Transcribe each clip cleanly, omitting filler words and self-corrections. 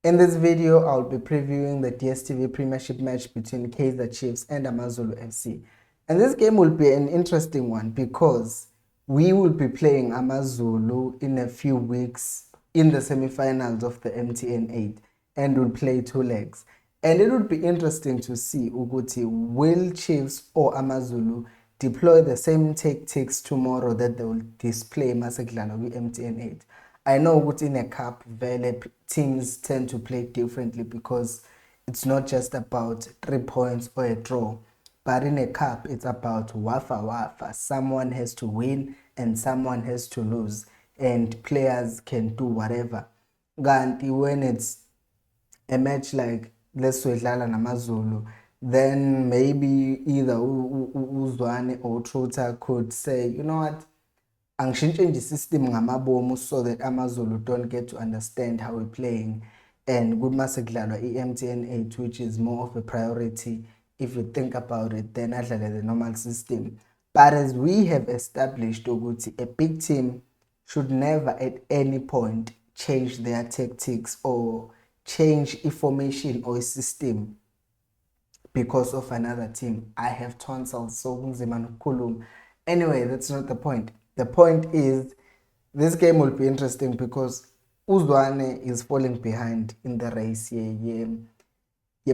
In this video, I'll be previewing the DSTV Premiership match between Kaizer Chiefs and AmaZulu FC. And this game will be an interesting one because we will be playing AmaZulu in a few weeks in the semi-finals of the MTN 8 and we'll play two legs. And it would be interesting to see ukuthi will Chiefs or AmaZulu deploy the same tactics tomorrow that they will display masekudlala kwi-MTN 8. I know ukuthi in a cup vele teams tend to play differently because it's not just about 3 points or a draw, but in a cup it's about wafa. Someone has to win and someone has to lose, and players can do whatever. Kanti when it's a match like let's say namaZulu, then maybe either Uzwane or Truta could say, you know what, angishintshe nje system ngamabomu so that AmaZulu don't get to understand how we're playing, and kumase kudlalwa i-MTN 8, which is more of a priority if you think about it, then adlale the normal system. But as we have established ukuthi a big team should never at any point change their tactics or change a formation or a system because of another team. I have tonsils, so kunzima nokukhuluma. Anyway, that's not the point. The point is this game will be interesting because Uzwane is falling behind in the race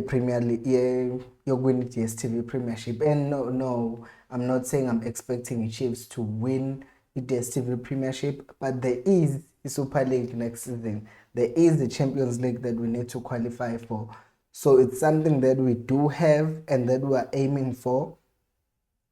Premier League, you're going to DSTV Premiership. And no, I'm not saying I'm expecting the Chiefs to win the DSTV Premiership, but there is the Super League next season. There is the Champions League that we need to qualify for. So it's something that we do have and that we are aiming for.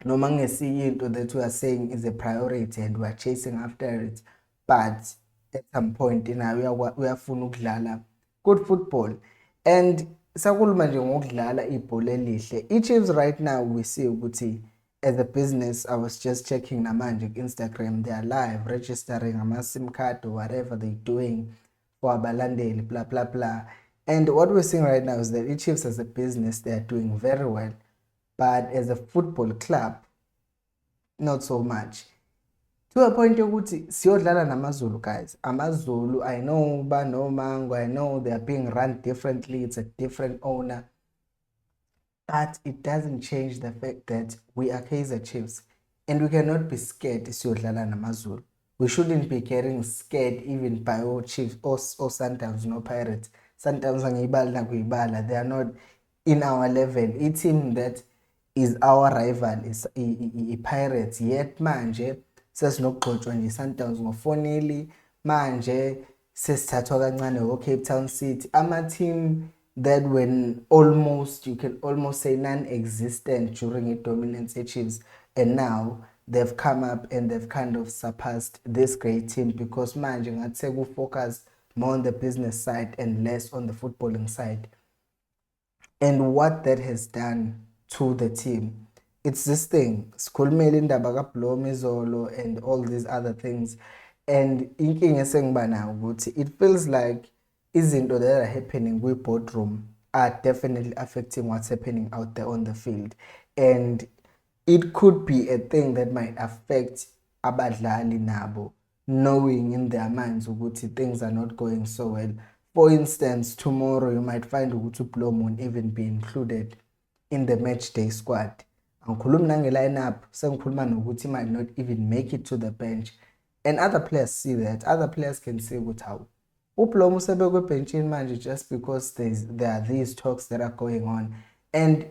No into that we are saying is a priority and we are chasing after it, but at some point we are ukudlala good football. And sakhuluma nje ngokudlala ibhola elihle, i-Chiefs right now we see ukuthi as a business, I was just checking namanje Instagram, they are live registering ama-SIM card or whatever they're doing for abalandeli, blah blah blah. And what we're seeing right now is that i-Chiefs as a business, they are doing very well, but as a football club, not so much. To a point yokuthi siyodlala namaZulu, guys. AmaZulu, I know no Mango, I know they are being run differently, it's a different owner, but it doesn't change the fact that we are Kaizer Chiefs and we cannot be scared siyodlala namaZulu. We shouldn't be getting scared even by our Chiefs or Sundowns, no Pirates. Sundowns angiyibala, they are not in our level. A team that is our rival is Pirates, yet manje sesinokugxotshwa nje Sundowns ngofoneli, manje sesithathwa kancane Cape Town City, ama-team that when almost, you can almost say non-existent during a dominance Chiefs, and now they've come up and they've kind of surpassed this great team because manje ngathi ku focus more on the business side and less on the footballing side. And what that has done to the team, it's this thing, sikhulumela indaba kaBlom izolo and all these other things, and inkinga esengiba nayo ukuthi it feels like izinto that are happening kwi-boardroom are definitely affecting what's happening out there on the field, and it could be a thing that might affect abadlali nabo, knowing in their minds ukuthi things are not going so well. For instance, tomorrow you might find ukuthi uBlom won't even be included in the match day squad. Angikhulumi nange-lineup, sengikhuluma nokuthi might not even make it to the bench. And other players see that. Other players can say ukuthi hawu, uBlom usebekwe ebhenchini manje just because there are these talks that are going on. And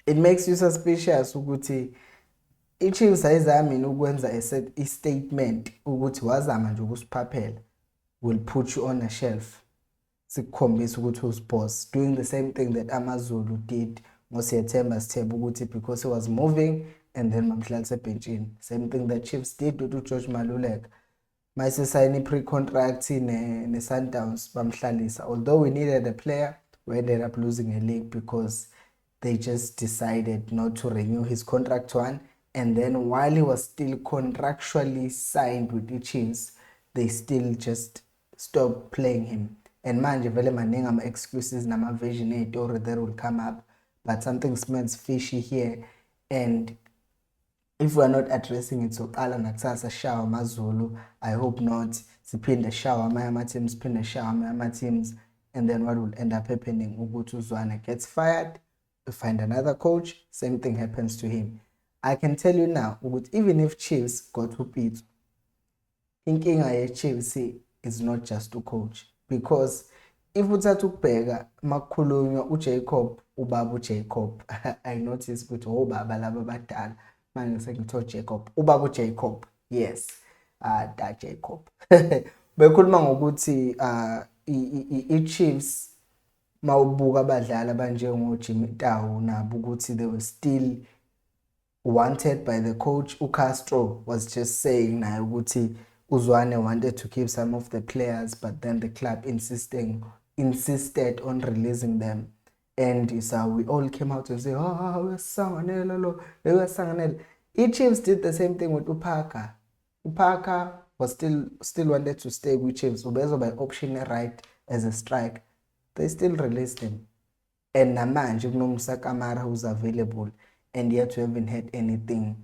it makes you suspicious ukuthi i-Chiefs ayizamini ukwenza a statement ukuthi wazama nje ukusiphaphela, will put you on a shelf, sikukhombisa ukuthi usiboss, doing the same thing that AmaZulu did ngosiyethemba sithemba ukuthi because he was moving and then bamhlalisa ebhenchini. Same thing that Chiefs did to George Maluleka, mayisesayini pre-contract ne-Sundowns bamhlalisa. Although we needed a player, we ended up losing a league because they just decided not to renew his contract one, and then while he was still contractually signed with the Chiefs, they still just stopped playing him. And manje vele maningi ama-excuses nama-version ey'tori that will come up, but something smells fishy here, and if we are not addressing it soqala nakusasa shawa AmaZulu, I hope not siphinde shawa amanye ama-teams, siphinde shawa amanye ama-teams, and then what will end up happening, ukuthi uZwane gets fired, we find another coach, same thing happens to him. I can tell you now, even if Chiefs got to beat, inkinga ye-Chiefs is not just to coach, because if uthatha ukubheka makukhulunywa uJacob, ubaba uJacob, I notice ukuthi obaba laba abadala manje sengitho Jacob, ubaba uJacob, yes, da Jacob. Bekhuluma ngokuthi i-Chiefs mawubuka abadlali abanjengo Jimmy Tawu nabo ukuthi they were still wanted by the coach. uCastro was just saying naye ukuthi uZwane wanted to keep some of the players, but then the club insisted on releasing them, and so we all came out and say, we're Chiefs did the same thing with Upaka. Upaka was still wanted to stay with Chiefs. Ubezo by option right as a strike. They still released him. And namanje kunoMusa Kamara who's available, and yet we haven't heard anything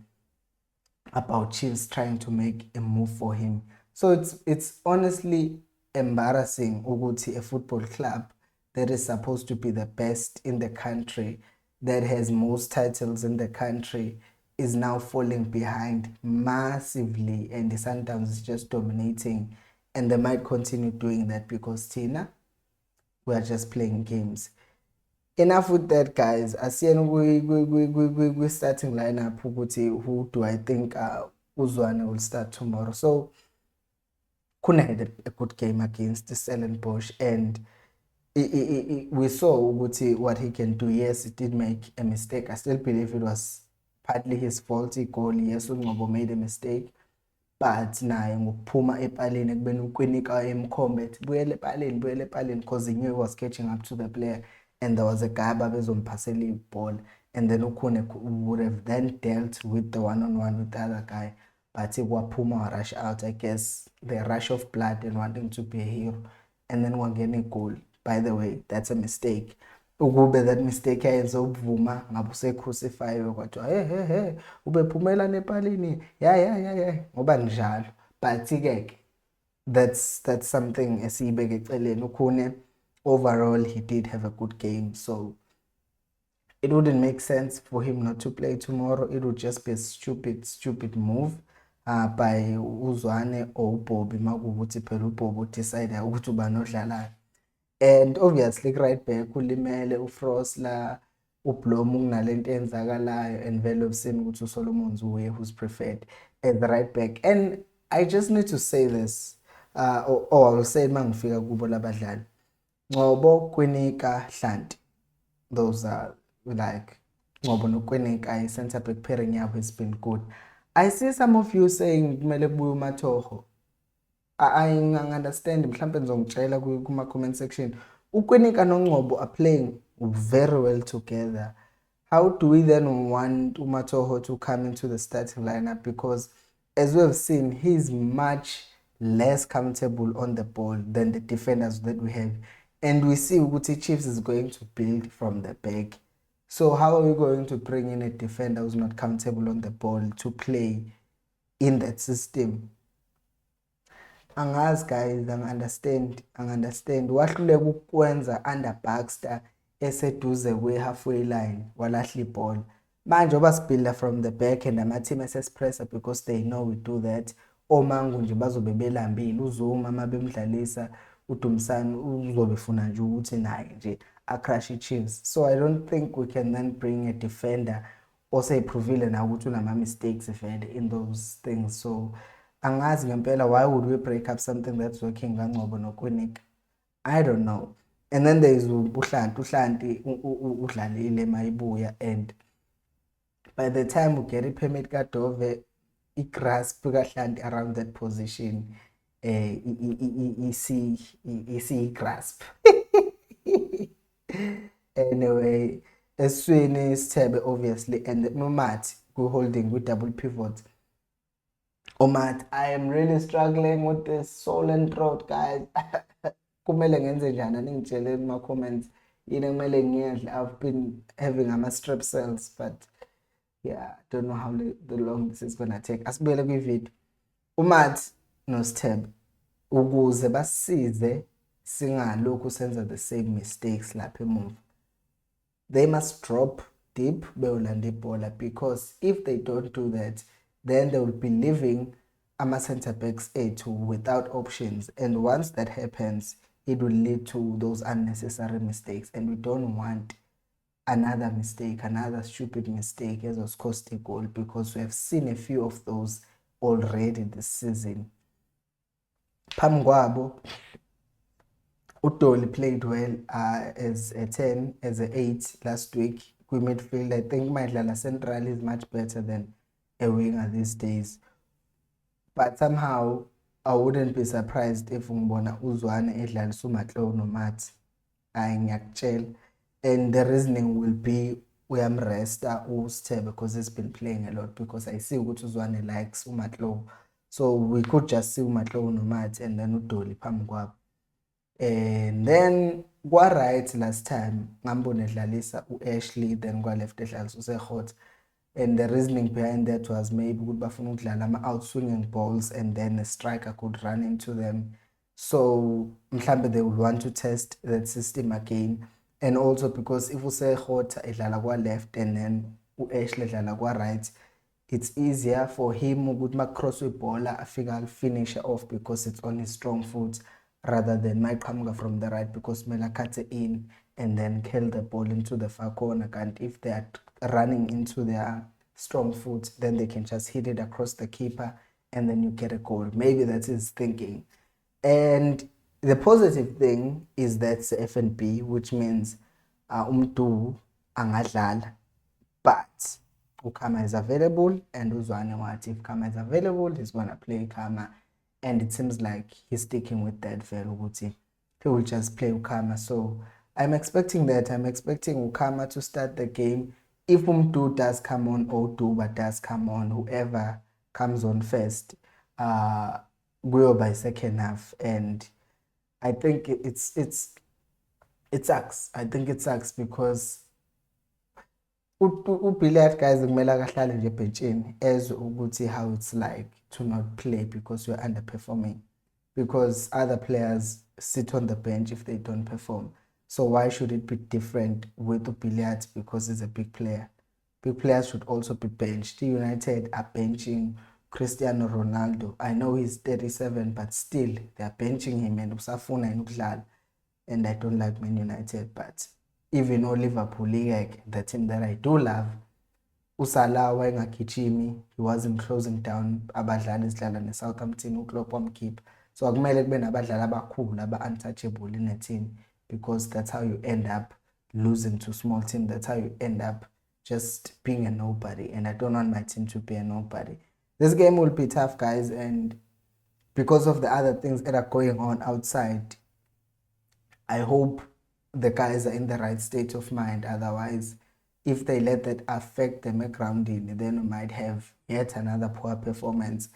about Chiefs trying to make a move for him. So it's honestly embarrassing ukuthi a football club that is supposed to be the best in the country, that has most titles in the country, is now falling behind massively, and Sundowns is just dominating, and they might continue doing that because Tina, we are just playing games. Enough with that, guys. Asiyeni we starting lineup ukuthi who do I think uZwane will start tomorrow. So Kuna had a good game against Stellenbosch, and we saw ukuthi what he can do. Yes, he did make a mistake. I still believe it was partly his faulty goal. Yes, uNgcobo made a mistake, but naye ngokuphuma epaleni ekubeni ukwenika emkhombe buyele epaleni because he knew he was catching up to the player, and there was a guy ababezomphasela iball, and then ukhune would have then dealt with the one-on-one with the other guy, but waphuma rush out, I guess the rush of blood and wanting to be a hero, and then wangena igoli. By the way, that's a mistake. Ukube that mistake ayenze ubuvuma ngabe usecrucify kwathiwa hey ubephumela nepalini ya ngoba njalo, but ke that's something esiyibeke eceleni. Ukhune overall he did have a good game, so it wouldn't make sense for him not to play tomorrow. It would just be a stupid move by uZwane or uBobby makuwukuthi phela uBobby decide ukuthi uba nodlalayo. And obviously right back ulimele uFrosler, uBlom kunalento enzakalayo, and vele ubuseni ukuthi uSolomon's uye who's preferred as the right back. And I just need to say this, or I'll say mangifika kubo labadlali. Ngcobo, Kwinika, Hlanti. Those are like Ngcobo noKwinika, center back pairing yabo has been good. I see some of you saying kumele kubuye uMatoho. I understand mhlambe ngizongitshela kuma comment section. uKwinika noNgcobo are playing very well together. How do we then want uMatoho to come into the starting lineup? Because as we have seen, he's much less comfortable on the ball than the defenders that we have. And we see ukuthi Chiefs is going to build from the back. So how are we going to bring in a defender who's not comfortable on the ball to play in that system? Angazi guys, angiunderstand. Wahluleka ukwenza under Baxter eseduze we halfway line walahla iball. Manje obasibuilda from the back and ama-team esespressor because they know we do that. Omangu nje bazobe belambile, uZuma ama bemdlalisa uDumsane uzobe funa nje ukuthi naye nje acrush Chiefs. So I don't think we can then bring a defender oseyiprovile na ukuthi unama mistakes vele in those things. So angazi ngempela why would we break up something that's working kaNgcobo noKwinika? I don't know. And then there is uHlanti udlalile mayibuya, and by the time we get permit kaDove, grasp kaHlanti around that position, grasp. Anyway, Eswini Sithebe obviously, and Nomat go holding with double pivot. Omat, I am really struggling with this soul and throat, guys. Kumele ngenze njani ningitshele in my comments. Yini kumele ngiyadle. I've been having strep cells, but yeah, I don't know how long this is gonna take. Asibuyele kwivideo. Umat noSithebe ukuze basize singalokhu senza the same mistakes lapha emuva. They must drop deep beyolanda ibhola, because if they don't do that, then they will be leaving ama-centre backs ethu without options, and once that happens, it will lead to those unnecessary mistakes, and we don't want another mistake, another stupid mistake as was cost a goal, because we have seen a few of those already this season. Phambi kwabo, Udoli played well as a 10, as a 8 last week. Midfield, I think Madlala Central is much better than a winger these days. But somehow, I wouldn't be surprised if ngibona uZwane edlalisa uMatlou noMathi. Ngiyakutshela. And the reasoning will be uyamresta uSithebe because he's been playing a lot, because I see ukuthi uZwane likes uMatlou. So we could just see uMatlou noMathi and then uDoli phambi kwabo. And then right last time ngambona edlalisa uAshley, then left edlalisa uSekhotha. And the reasoning behind that was maybe ukuthi bafuna ukudlala ama-outswinging balls, and then a striker could run into them. So mhlambe they would want to test that system again. And also because if uSekhotha edlala kwa-left and then uAshley edlala kwa-right, it's easier for him ukuthi ma-cross ibhola afika al-finish off, because it's on his strong foot, rather than mayiqhamuka from the right, because kumele akhathe in and then kill the ball into the far corner. And if they are running into their strong foot, then they can just hit it across the keeper and then you get a goal. Maybe that's his thinking. And the positive thing is that's FNB, which means umntu angadlala, but uKhama is available, and uZwane wathi if Khama is available, he's gonna play Khama. And it seems like he's sticking with that value, ukuthi he will just play uKhama. So I'm expecting that. I'm expecting uKhama to start the game. If Umdu does come on, or Duba does come on, whoever comes on first, go by second half. And I think it sucks. I think it sucks because uBilliard guys kumele akahlale nje ebhenchini ezwe ukuthi how it's like to not play because you're underperforming, because other players sit on the bench if they don't perform. So why should it be different with uBilliard because he's a big player? Big players should also be benched. United are benching Cristiano Ronaldo. I know he's 37, but still they are benching him, and usafuna ukudlala. And I don't like Man United, but even though Liverpool, like the team that I do love, uSalah wayengagijimi, he wasn't closing down abadlali esidlala neSouthampton, uKlopp wamkhipha. So akumele kube nabadlali abakhulu aba-untouchable in a team, because that's how you end up losing to small team. That's how you end up just being a nobody, and I don't want my team to be a nobody. This game will be tough, guys, and because of the other things that are going on outside, I hope the guys are in the right state of mind. Otherwise, if they let that affect them grounding, then we might have yet another poor performance.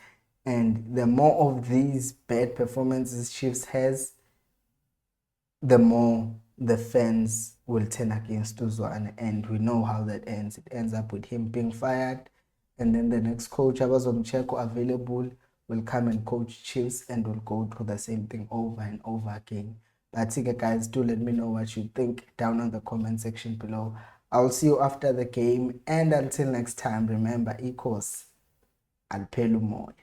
And the more of these bad performances Chiefs has, the more the fans will turn against uZwane, and we know how that ends. It ends up with him being fired, and then the next coach, AmaZulu available, will come and coach Chiefs, and will go through the same thing over and over again. But guys, do let me know what you think down on the comment section below. I'll see you after the game, and until next time, remember, equals alphela umoya.